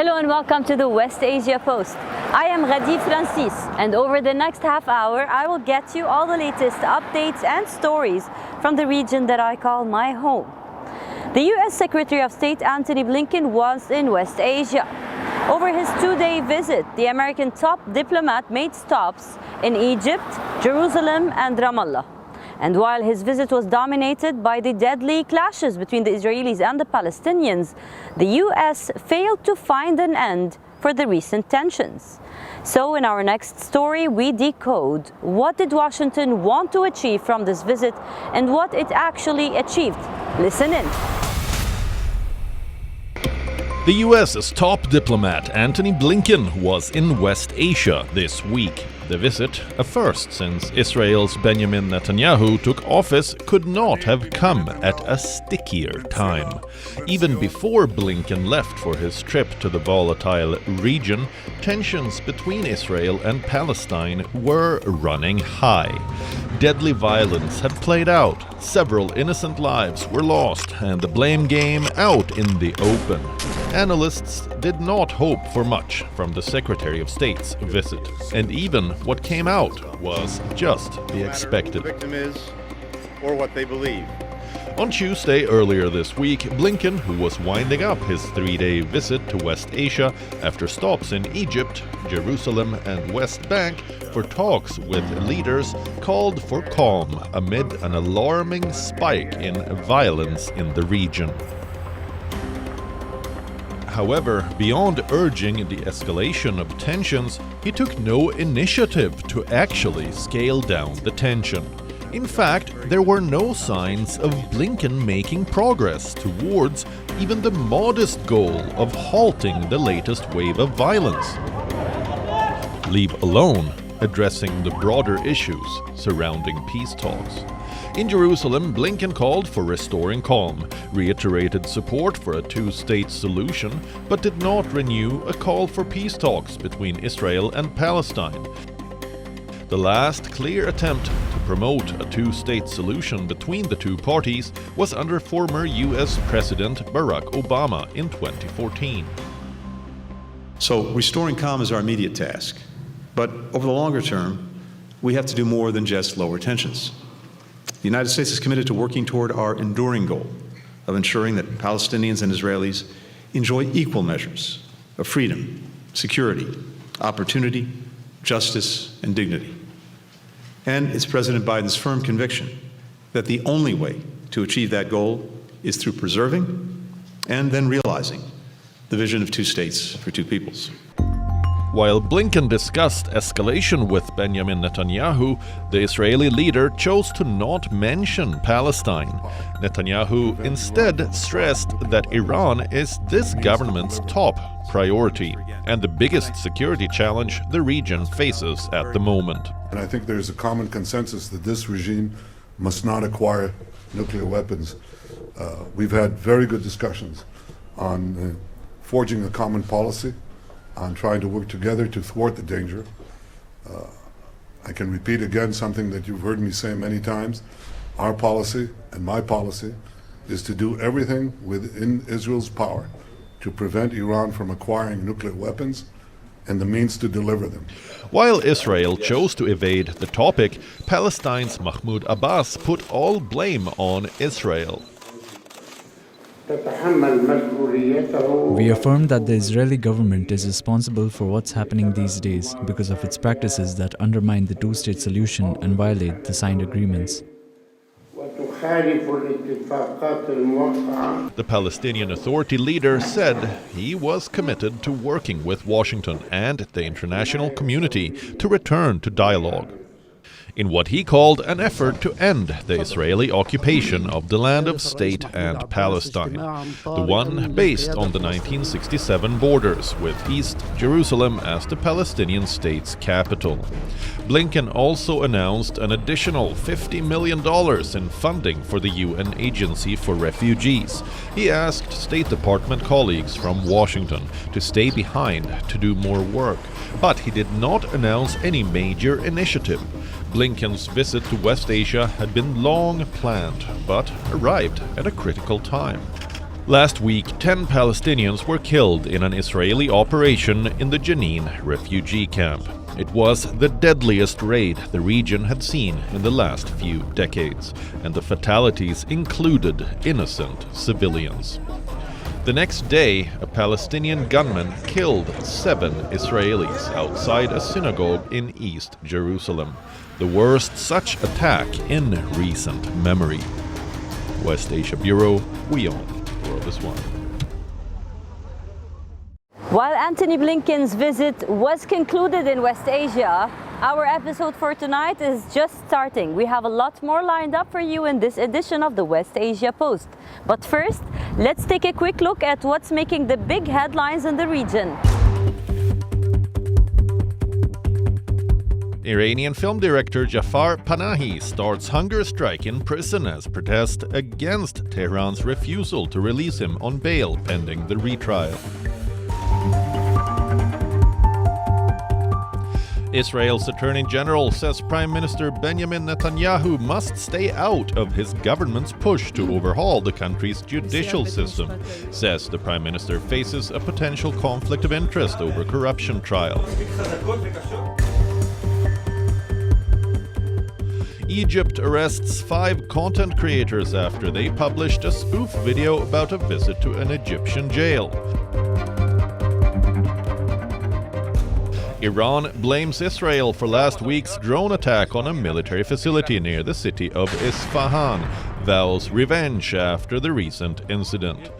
Hello and welcome to the West Asia Post. I am Ghadi Francis, and over the next half hour I will get you all the latest updates and stories from the region that I call my home. The US Secretary of State Antony Blinken was in West Asia. Over his two-day visit, the American top diplomat made stops in Egypt, Jerusalem and Ramallah. And while his visit was dominated by the deadly clashes between the Israelis and the Palestinians, the US failed to find an end for the recent tensions. So in our next story, we decode what did Washington want to achieve from this visit and what it actually achieved. Listen in. The US's top diplomat Antony Blinken was in West Asia this week. The visit, a first since Israel's Benjamin Netanyahu took office, could not have come at a stickier time. Even before Blinken left for his trip to the volatile region, tensions between Israel and Palestine were running high. Deadly violence had played out, several innocent lives were lost, and the blame game out in the open. Analysts did not hope for much from the Secretary of State's visit, and even what came out was just the expected. The victim is, or what they believe. On Tuesday earlier this week, Blinken, who was winding up his three-day visit to West Asia after stops in Egypt, Jerusalem and West Bank for talks with leaders, called for calm amid an alarming spike in violence in the region. However, beyond urging the escalation of tensions, he took no initiative to actually scale down the tension. In fact, there were no signs of Blinken making progress towards even the modest goal of halting the latest wave of violence, leave alone addressing the broader issues surrounding peace talks. In Jerusalem, Blinken called for restoring calm, reiterated support for a two-state solution, but did not renew a call for peace talks between Israel and Palestine. The last clear attempt to promote a two-state solution between the two parties was under former US President Barack Obama in 2014. So restoring calm is our immediate task. But over the longer term, we have to do more than just lower tensions. The United States is committed to working toward our enduring goal of ensuring that Palestinians and Israelis enjoy equal measures of freedom, security, opportunity, justice, and dignity. And it's President Biden's firm conviction that the only way to achieve that goal is through preserving and then realizing the vision of two states for two peoples. While Blinken discussed escalation with Benjamin Netanyahu, the Israeli leader chose to not mention Palestine. Netanyahu instead stressed that Iran is this government's top priority and the biggest security challenge the region faces at the moment. And I think there's a common consensus that this regime must not acquire nuclear weapons. We've had very good discussions on forging a common policy, on trying to work together to thwart the danger. I can repeat again something that you've heard me say many times. Our policy and my policy is to do everything within Israel's power to prevent Iran from acquiring nuclear weapons and the means to deliver them. While Israel chose to evade the topic, Palestine's Mahmoud Abbas put all blame on Israel. We affirm that the Israeli government is responsible for what's happening these days because of its practices that undermine the two-state solution and violate the signed agreements. The Palestinian Authority leader said he was committed to working with Washington and the international community to return to dialogue in what he called an effort to end the Israeli occupation of the land of state and Palestine, the one based on the 1967 borders, with East Jerusalem as the Palestinian state's capital. Blinken also announced an additional $50 million in funding for the UN Agency for Refugees. He asked State Department colleagues from Washington to stay behind to do more work, but he did not announce any major initiative. Blinken's visit to West Asia had been long planned, but arrived at a critical time. Last week, 10 Palestinians were killed in an Israeli operation in the Jenin refugee camp. It was the deadliest raid the region had seen in the last few decades, and the fatalities included innocent civilians. The next day, a Palestinian gunman killed 7 Israelis outside a synagogue in East Jerusalem, the worst such attack in recent memory. West Asia Bureau, WION The World is One. While Antony Blinken's visit was concluded in West Asia, our episode for tonight is just starting. We have a lot more lined up for you in this edition of the West Asia Post. But first, let's take a quick look at what's making the big headlines in the region. Iranian film director Jafar Panahi starts hunger strike in prison as protest against Tehran's refusal to release him on bail pending the retrial. Israel's Attorney General says Prime Minister Benjamin Netanyahu must stay out of his government's push to overhaul the country's judicial system. Says the Prime Minister faces a potential conflict of interest over corruption trial. Egypt arrests 5 content creators after they published a spoof video about a visit to an Egyptian jail. Iran blames Israel for last week's drone attack on a military facility near the city of Isfahan, vows revenge after the recent incident.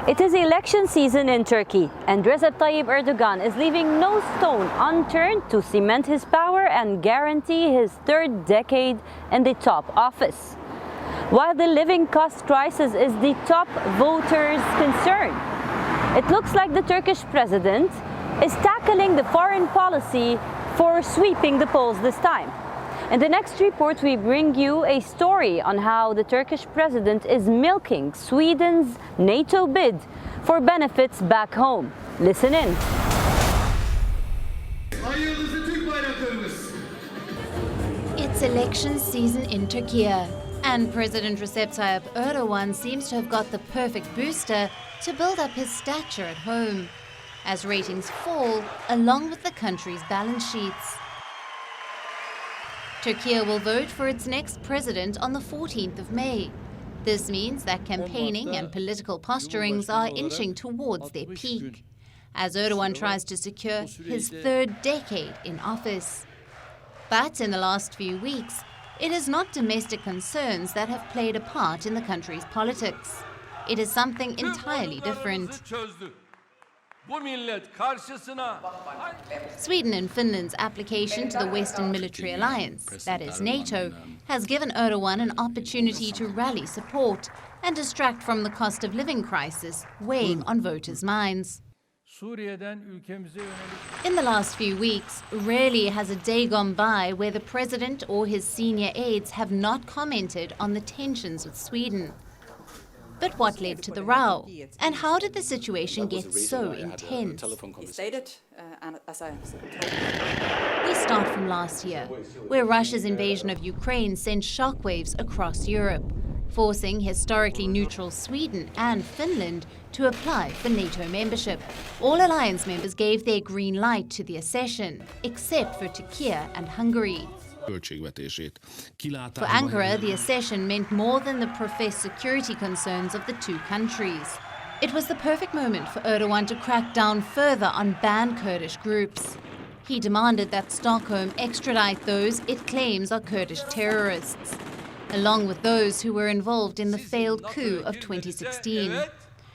It is election season in Turkey, and Recep Tayyip Erdogan is leaving no stone unturned to cement his power and guarantee his 3rd decade in the top office. While the living cost crisis is the top voters' concern, it looks like the Turkish president is tackling the foreign policy for sweeping the polls this time. In the next report, we bring you a story on how the Turkish president is milking Sweden's NATO bid for benefits back home. Listen in. It's election season in Turkiye, and President Recep Tayyip Erdogan seems to have got the perfect booster to build up his stature at home, as ratings fall along with the country's balance sheets. Turkiye will vote for its next president on the 14th of May. This means that campaigning and political posturings are inching towards their peak, as Erdogan tries to secure his 3rd decade in office. But in the last few weeks, it is not domestic concerns that have played a part in the country's politics. It is something entirely different. Sweden and Finland's application to the Western Military Alliance, that is NATO, has given Erdogan an opportunity to rally support and distract from the cost of living crisis weighing on voters' minds. In the last few weeks, rarely has a day gone by where the president or his senior aides have not commented on the tensions with Sweden. But what led to the row? And how did the situation get so intense? We start from last year, where Russia's invasion of Ukraine sent shockwaves across Europe, forcing historically neutral Sweden and Finland to apply for NATO membership. All alliance members gave their green light to the accession, except for Turkiye and Hungary. For Ankara, the accession meant more than the professed security concerns of the two countries. It was the perfect moment for Erdogan to crack down further on banned Kurdish groups. He demanded that Stockholm extradite those it claims are Kurdish terrorists, along with those who were involved in the failed coup of 2016.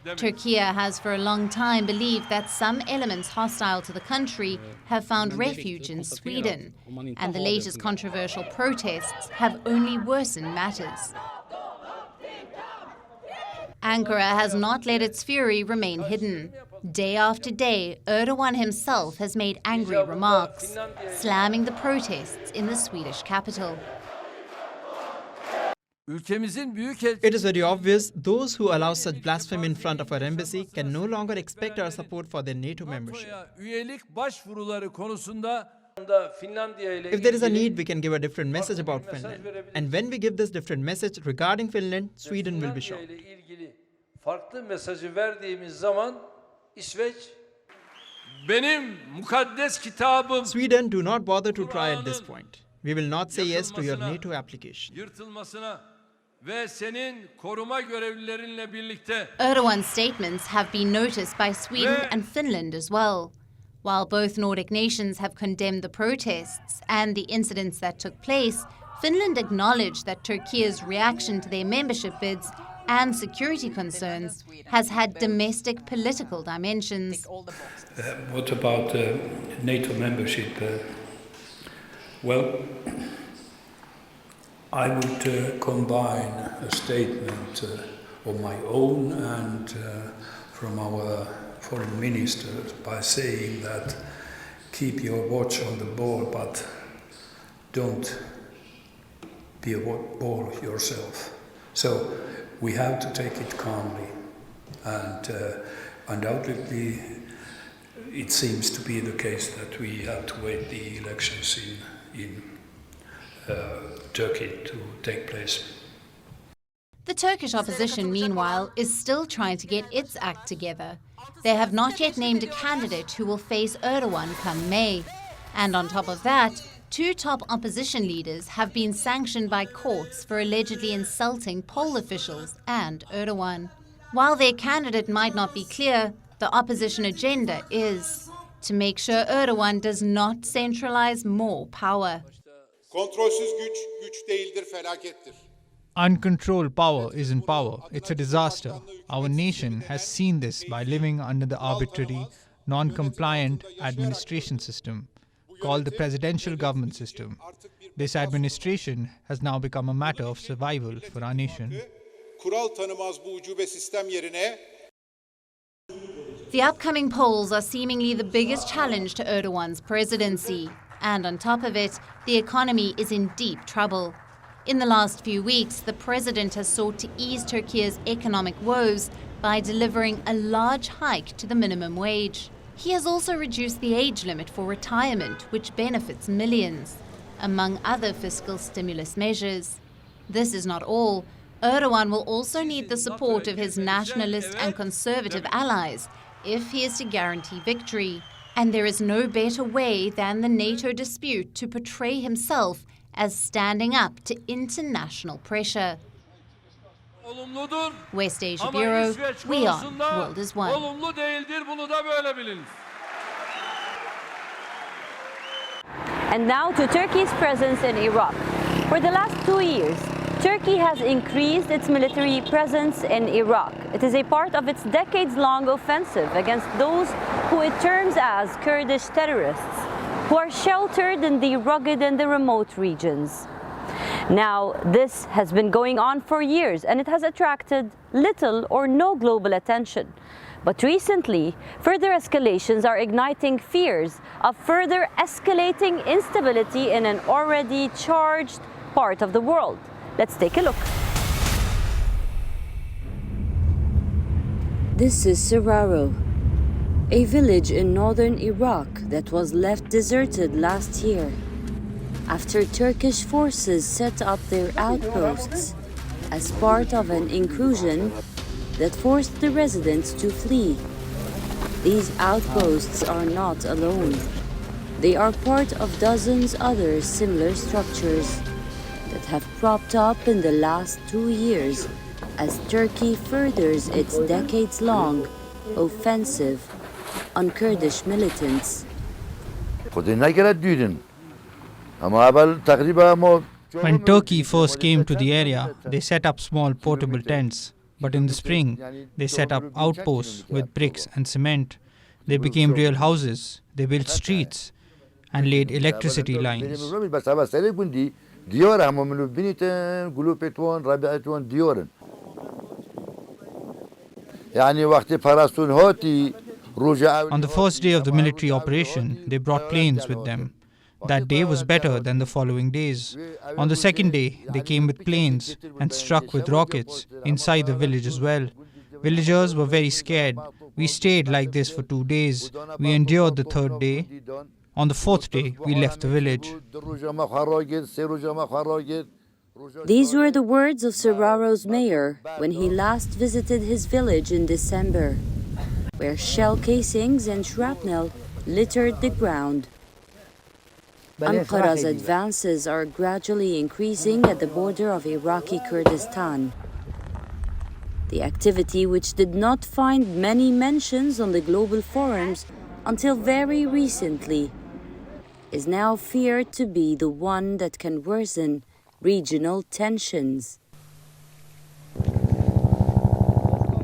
Turkiye has for a long time believed that some elements hostile to the country have found refuge in Sweden, and the latest controversial protests have only worsened matters. Ankara has not let its fury remain hidden. Day after day, Erdogan himself has made angry remarks, slamming the protests in the Swedish capital. It is very obvious those who allow such blasphemy in front of our embassy can no longer expect our support for their NATO membership. If there is a need, we can give a different message about Finland. And when we give this different message regarding Finland, Sweden will be shocked. farklı mesajı verdiğimiz zaman İsveç benim mukaddes kitabım Sweden, do not bother to try at this point. We will not say yes to your NATO application. yırtılmasına ve senin koruma görevlilerinle birlikte Erdogan's statements have been noticed by Sweden and Finland as well. While both Nordic nations have condemned the protests and the incidents that took place, Finland acknowledged that Turkiye's reaction to their membership bids and security concerns has had domestic political dimensions. What about NATO membership? Well, I would combine a statement of my own and from our foreign ministers by saying that keep your watch on the ball, but don't be a ball yourself. So we have to take it calmly, and undoubtedly it seems to be the case that we have to wait the elections in Turkey to take place. The Turkish opposition, meanwhile, is still trying to get its act together. They have not yet named a candidate who will face Erdogan come May. And on top of that, two top opposition leaders have been sanctioned by courts for allegedly insulting poll officials and Erdogan. While their candidate might not be clear, the opposition agenda is to make sure Erdogan does not centralize more power. Kontrolsüz güç, güç değildir, felakettir. Uncontrolled power isn't power, it's a disaster. Our nation has seen this by living under the arbitrary, non-compliant administration system called the presidential government system. This administration has now become a matter of survival for our nation. Kural tanımaz bu ucube sistem yerine The upcoming polls are seemingly the biggest challenge to Erdogan's presidency. And on top of it, the economy is in deep trouble. In the last few weeks, the president has sought to ease Turkiye's economic woes by delivering a large hike to the minimum wage. He has also reduced the age limit for retirement, which benefits millions, among other fiscal stimulus measures. This is not all. Erdogan will also need the support of his nationalist and conservative allies if he is to guarantee victory. And there is no better way than the NATO dispute to portray himself as standing up to international pressure. West Asia Bureau, WION The World is One. olumlu değildir, bunu da böyle bilin. And now to Turkey's presence in Iraq. For the last 2 years, Turkey has increased its military presence in Iraq. It is a part of its decades-long offensive against those who it terms as Kurdish terrorists, who are sheltered in the rugged and the remote regions. Now, this has been going on for years and it has attracted little or no global attention. But recently, further escalations are igniting fears of further escalating instability in an already charged part of the world. Let's take a look. This is Seraro, a village in northern Iraq that was left deserted last year after Turkish forces set up their outposts as part of an incursion that forced the residents to flee. These outposts are not alone. They are part of dozens other similar structures that have propped up in the last 2 years as Turkey furthers its decades-long offensive on Kurdish militants. When Turkey first came to the area, they set up small portable tents. But in the spring, they set up outposts with bricks and cement. They became real houses. They built streets and laid electricity lines. On the first day of the military operation, they brought planes with them. That day was better than the following days. On the second day, they came with planes and struck with rockets inside the village as well. Villagers were very scared. We stayed like this for 2 days. We endured the third day. On the fourth day, we left the village. These were the words of Sararo's mayor when he last visited his village in December, where shell casings and shrapnel littered the ground. Ankara's advances are gradually increasing at the border of Iraqi Kurdistan. The activity, which did not find many mentions on the global forums until very recently, is now feared to be the one that can worsen regional tensions.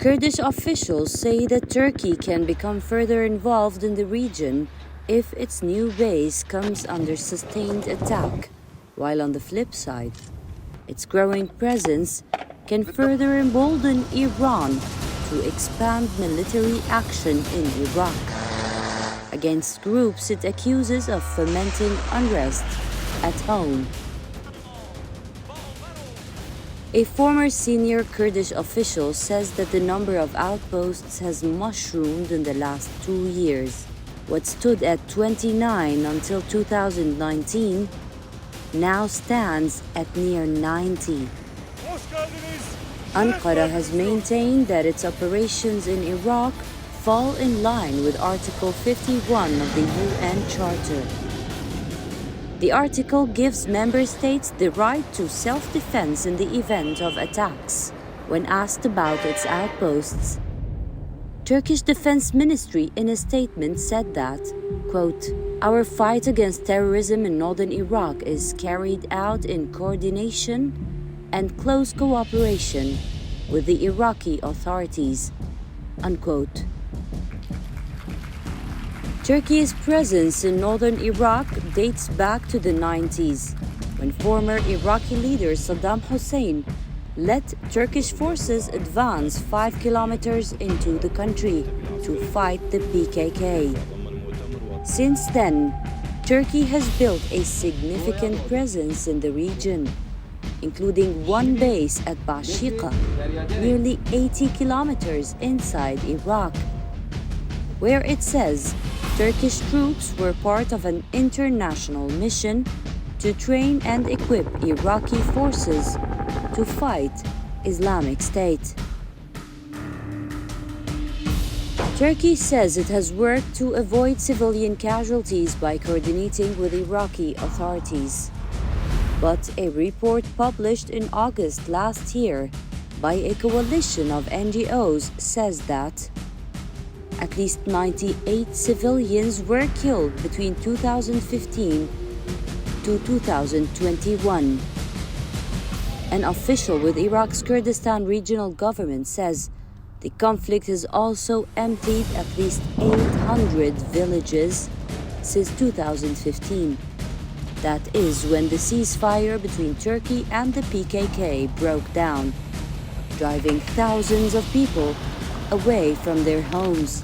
Kurdish officials say that Turkey can become further involved in the region if its new base comes under sustained attack, while on the flip side, its growing presence can further embolden Iran to expand military action in Iraq against groups it accuses of fomenting unrest at home. A former senior Kurdish official says that the number of outposts has mushroomed in the last 2 years. What stood at 29 until 2019 now stands at near 90. Ankara has maintained that its operations in Iraq fall in line with Article 51 of the UN Charter. The article gives member states the right to self-defense in the event of attacks. When asked about its outposts, Turkish Defense Ministry in a statement said that, quote, "Our fight against terrorism in northern Iraq is carried out in coordination and close cooperation with the Iraqi authorities," unquote. Turkey's presence in northern Iraq dates back to the 90s, when former Iraqi leader Saddam Hussein let Turkish forces advance 5 kilometers into the country to fight the PKK. Since then, Turkey has built a significant presence in the region, including one base at Bashika, nearly 80 kilometers inside Iraq, where it says Turkish troops were part of an international mission to train and equip Iraqi forces to fight Islamic State. Turkey says it has worked to avoid civilian casualties by coordinating with Iraqi authorities. But a report published in August last year by a coalition of NGOs says that at least 98 civilians were killed between 2015 to 2021. An official with Iraq's Kurdistan regional government says the conflict has also emptied at least 800 villages since 2015. That is when the ceasefire between Turkey and the PKK broke down, driving thousands of people away from their homes.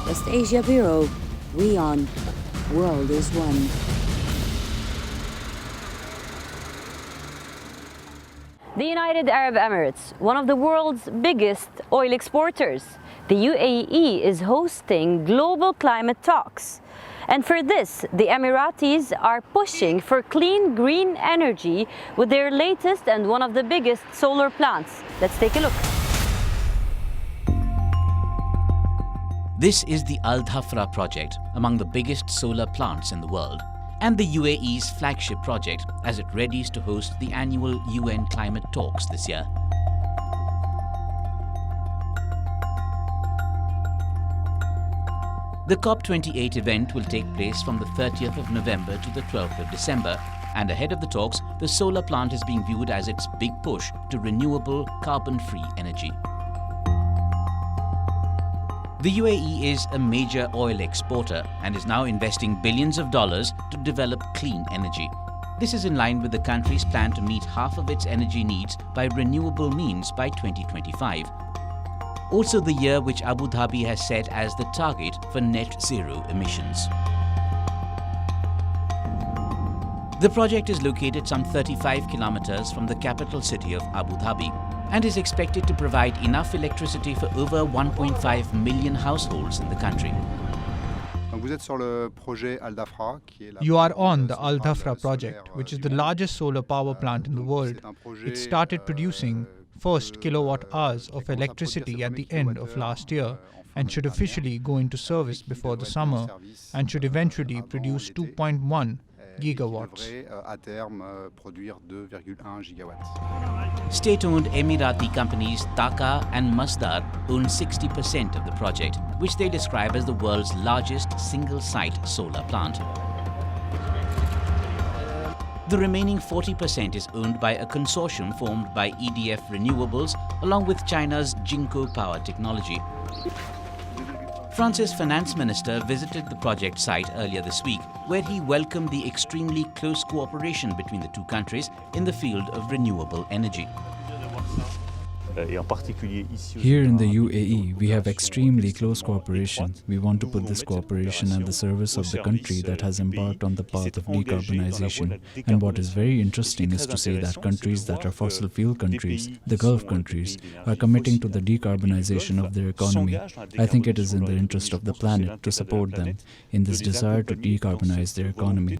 West Asia Bureau, WION, World is One. The United Arab Emirates, one of the world's biggest oil exporters, the UAE is hosting global climate talks. And for this, the Emiratis are pushing for clean green energy with their latest and one of the biggest solar plants. Let's take a look. This is the Al Dhafra project, among the biggest solar plants in the world, and the UAE's flagship project as it readies to host the annual UN climate talks this year. The COP28 event will take place from the 30th of November to the 12th of December, and ahead of the talks, the solar plant is being viewed as its big push to renewable, carbon-free energy. The UAE is a major oil exporter and is now investing billions of dollars to develop clean energy. This is in line with the country's plan to meet half of its energy needs by renewable means by 2025. Also the year which Abu Dhabi has set as the target for net zero emissions. The project is located some 35 kilometers from the capital city of Abu Dhabi and is expected to provide enough electricity for over 1.5 million households in the country. You are on the Al Dhafra project, which is the largest solar power plant in the world. It started producing first kilowatt hours of electricity at the end of last year and should officially go into service before the summer and should eventually produce 2.1 gigawatts. State-owned Emirati companies Taka and Masdar own 60% of the project, which they describe as the world's largest single-site solar plant. The remaining 40% is owned by a consortium formed by EDF Renewables along with China's Jinko Power Technology. France's finance minister visited the project site earlier this week, where he welcomed the extremely close cooperation between the two countries in the field of renewable energy. Here in the UAE, we have extremely close cooperation. We want to put this cooperation at the service of the country that has embarked on the path of decarbonization. And what is very interesting is to say that countries that are fossil fuel countries, the Gulf countries, are committing to the decarbonization of their economy. I think it is in the interest of the planet to support them in this desire to decarbonize their economy.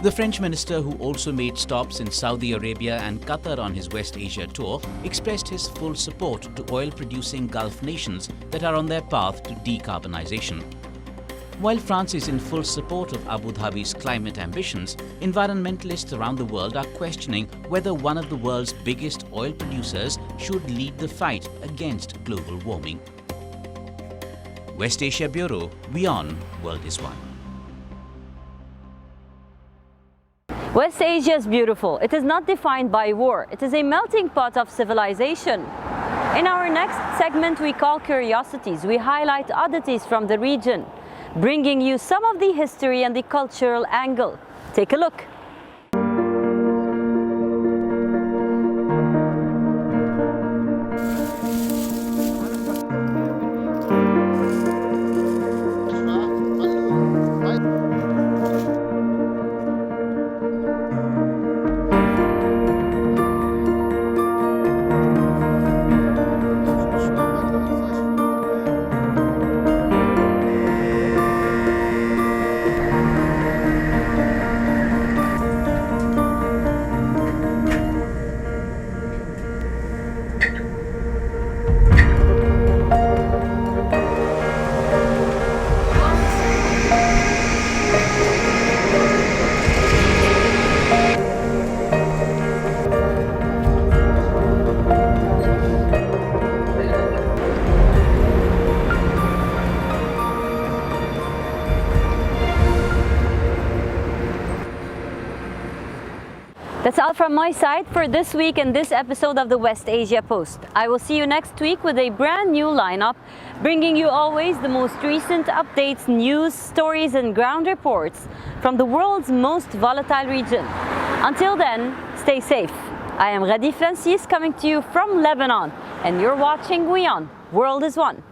The French minister, who also made stops in Saudi Arabia and Qatar on his West Asia tour, expressed his full support to oil-producing Gulf nations that are on their path to decarbonization. While France is in full support of Abu Dhabi's climate ambitions, environmentalists around the world are questioning whether one of the world's biggest oil producers should lead the fight against global warming. West Asia Bureau, WION World is One. West Asia is beautiful. It is not defined by war. It is a melting pot of civilization. In our next segment we call Curiosities, we highlight oddities from the region, bringing you some of the history and the cultural angle. Take a look. That's all from my side for this week and this episode of the West Asia Post. I will see you next week with a brand new lineup, bringing you always the most recent updates, news, stories and ground reports from the world's most volatile region. Until then, stay safe. I am Ghadi coming to you from Lebanon, and you're watching WION World is One.